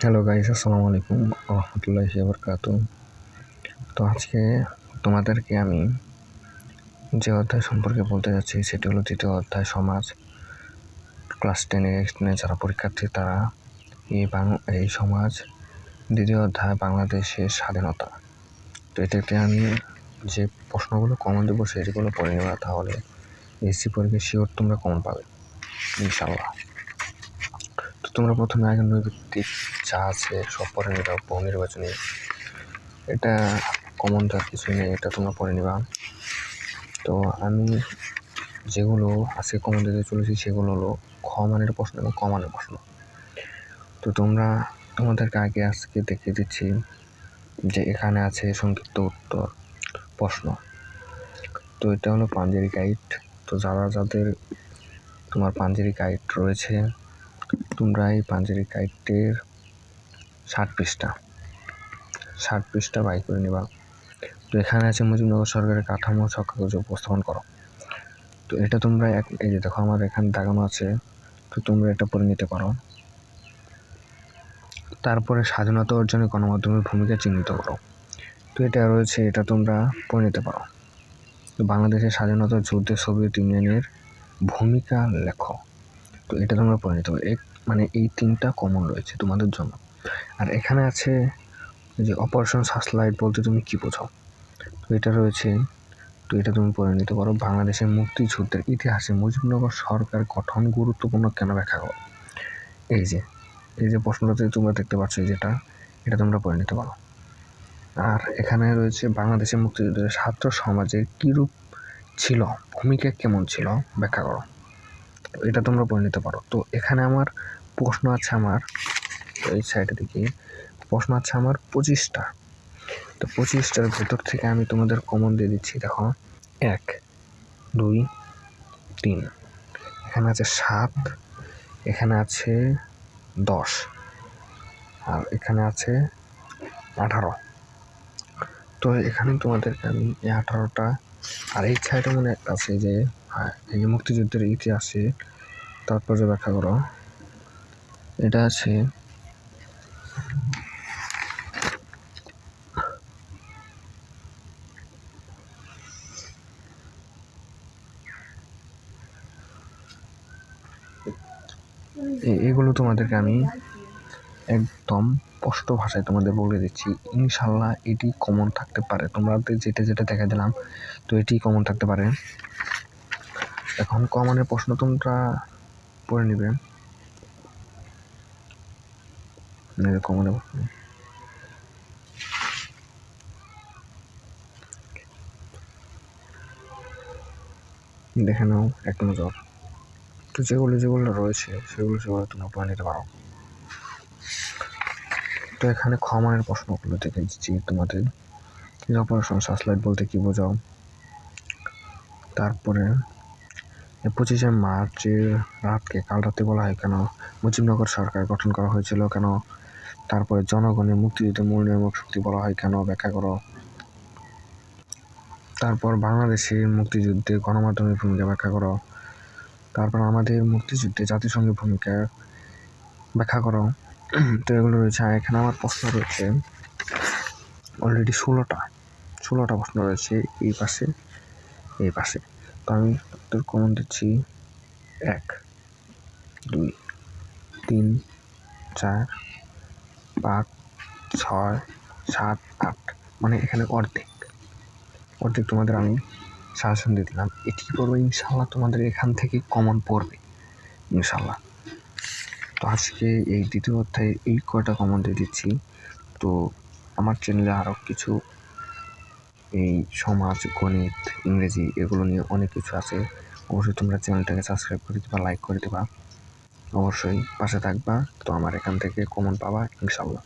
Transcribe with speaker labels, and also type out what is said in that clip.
Speaker 1: Hello guys, আসসালামু আলাইকুম রহমতুল্লাহি ওয়া বারাকাতুহু। তো আজকে তোমাদেরকে আমি যে অধ্যায় সম্পর্কে বলতে যাচ্ছি সেটি হলো দ্বিতীয় অধ্যায় সমাজ। ক্লাস 10 যারা পরীক্ষার্থী তারা এই সমাজ দ্বিতীয় অধ্যায় বাংলাদেশের স্বাধীনতা। তো এটাতে আমি যে প্রশ্নগুলো কমন দেবো সেগুলো পড়ে নেওয়া, তাহলে এসসি পরীক্ষা শিওর তোমরা কমন পাবে ইনশাল্লাহ। তো তোমরা প্রথমে আগে নৈর্ব্যক্তিক যা আছে সব পড়ে নেবা। বহু নির্বাচনী এটা কমন দেওয়ার কিছুই নেই, এটা তোমরা পড়ে নিবা। তো আমি যেগুলো আজকে কমন দিতে চলেছি সেগুলো হলো খ মানের প্রশ্ন এবং ক মানের প্রশ্ন। তো তোমাদেরকে আগে আজকে দেখিয়ে দিচ্ছি যে এখানে আছে সংক্ষিপ্ত উত্তর প্রশ্ন। তো এটা হলো পাঞ্জেরি গাইড। তো যাদের তোমার পাঞ্জেরি গাইড রয়েছে, তোমরা এই পাঞ্জেরি গাইডটির 60 পৃষ্ঠা বাই করে নেবা। তো এখানে আছে মুজিবনগর সরকারের কাঠামো ছককে উপস্থাপন করো। তো এটা তোমরা এই যে দেখো আমার এখানে দাগানো আছে, তো তোমরা এটা পড়ে নিতে পারো। তারপরে স্বাধীনতা অর্জনে গণমাধ্যমের ভূমিকা চিহ্নিত করো। তো এটা রয়েছে, এটা তোমরা পড়ে নিতে পারো। তো বাংলাদেশের স্বাধীনতা যুদ্ধে সোভিয়েত ইউনিয়নের ভূমিকা লেখো। তো এটা তোমরা পড়ে নিতে পারো। এই 3টা কমন রয়েছে তোমাদের জন্য। আর এখানে আছে যে অপারেশন সার্চলাইট বলতে তুমি কি বোঝো, তো এটা রয়েছে, তো এটা তুমি পড়ে নিতে পারো। বাংলাদেশের মুক্তিযুদ্ধের ইতিহাসে মুজিবনগর সরকার গঠন গুরুত্বপূর্ণ কেন ব্যাখ্যা করো। এই যে প্রশ্নটাতে তোমরা দেখতে পাচ্ছ এটা তোমরা পড়ে নিতে পারো। আর এখানে রয়েছে বাংলাদেশের মুক্তিযুদ্ধের ছাত্র সমাজের কীরূপ ছিল, ভূমিকা কেমন ছিল ব্যাখ্যা করো। এটা তোমরা পড়ে নিতে পারো। তো এখানে আমার প্রশ্ন আছে, এই সাইডে দিকে প্রশ্ন আছে আমার 25টা। তো 25টার ভেতর থেকে আমি তোমাদের কমন দিয়ে দিচ্ছি। দেখো 1, 2, 3, এখানে আছে 7, এখানে আছে 10, আর এখানে আছে 18। তো এখানে তোমাদেরকে আমি এই 18টা, আর এই সাইডে মনে আছে যে এই যে মুক্তিযুদ্ধের ইতিহাসে তাৎপর্য ব্যাখ্যা করো, এটা আছে। এগুলো তোমাদেরকে আমি একদম স্পষ্ট ভাষায় তোমাদের বলে দিচ্ছি। ইনশাল্লাহ এটি কমন থাকতে পারে, তোমাদের যেটা দেখা দিলাম, তো এটি কমন থাকতে পারে। এখন কমনের প্রশ্ন তোমরা পড়ে নিবে। কমনের প্রশ্ন দেখে নাও এক নজর। তো যেগুলো রয়েছে সেগুলো তোমরা পড়ে নিতে পারো। তো এখানে খ মানের প্রশ্নগুলো দেখে দিচ্ছি তোমাদের। অপারেশন সার্চলাইট বলতে কি বোঝাও। তারপরে 25শে মার্চের রাতকে কাল রাতে বলা হয় কেন। মুজিবনগর সরকার গঠন করা হয়েছিল কেন। তারপরে জনগণের মুক্তিযুদ্ধে মূল নিয়ামক শক্তি বলা হয় কেন ব্যাখ্যা করো। তারপর বাংলাদেশের মুক্তিযুদ্ধে গণমাধ্যমের ভূমিকা ব্যাখ্যা করো। তারপর আমাদের মুক্তিযুদ্ধে জাতিসংঘের ভূমিকা ব্যাখ্যা করো। তো এগুলো রয়েছে। আর এখানে আমার প্রশ্ন রয়েছে অলরেডি 16টা প্রশ্ন রয়েছে এই পাশে। তো আমি তোর কমন দিচ্ছি 1, 2, 3, 4, 5, 6, 7, 8, মানে এখানে অর্ধেক তোমাদের আমি সাজেশন দিয়ে দিলাম। এটি পড়বে ইনশাল্লাহ, তোমাদের এখান থেকে কমন পড়বে ইনশাল্লাহ। তো আজকে এই দ্বিতীয় অধ্যায়ে এই কয়টা কমন দিয়ে দিচ্ছি। তো আমার চ্যানেলে আরও কিছু এই সমাজ, গণিত, ইংরেজি এগুলো নিয়ে অনেক কিছু আছে। অবশ্যই তোমরা চ্যানেলটাকে সাবস্ক্রাইব করে দিবা, লাইক করে দিবা, অবশ্যই পাশে থাকবা। তো আমার এখান থেকে কমন পাবা ইনশাল্লাহ।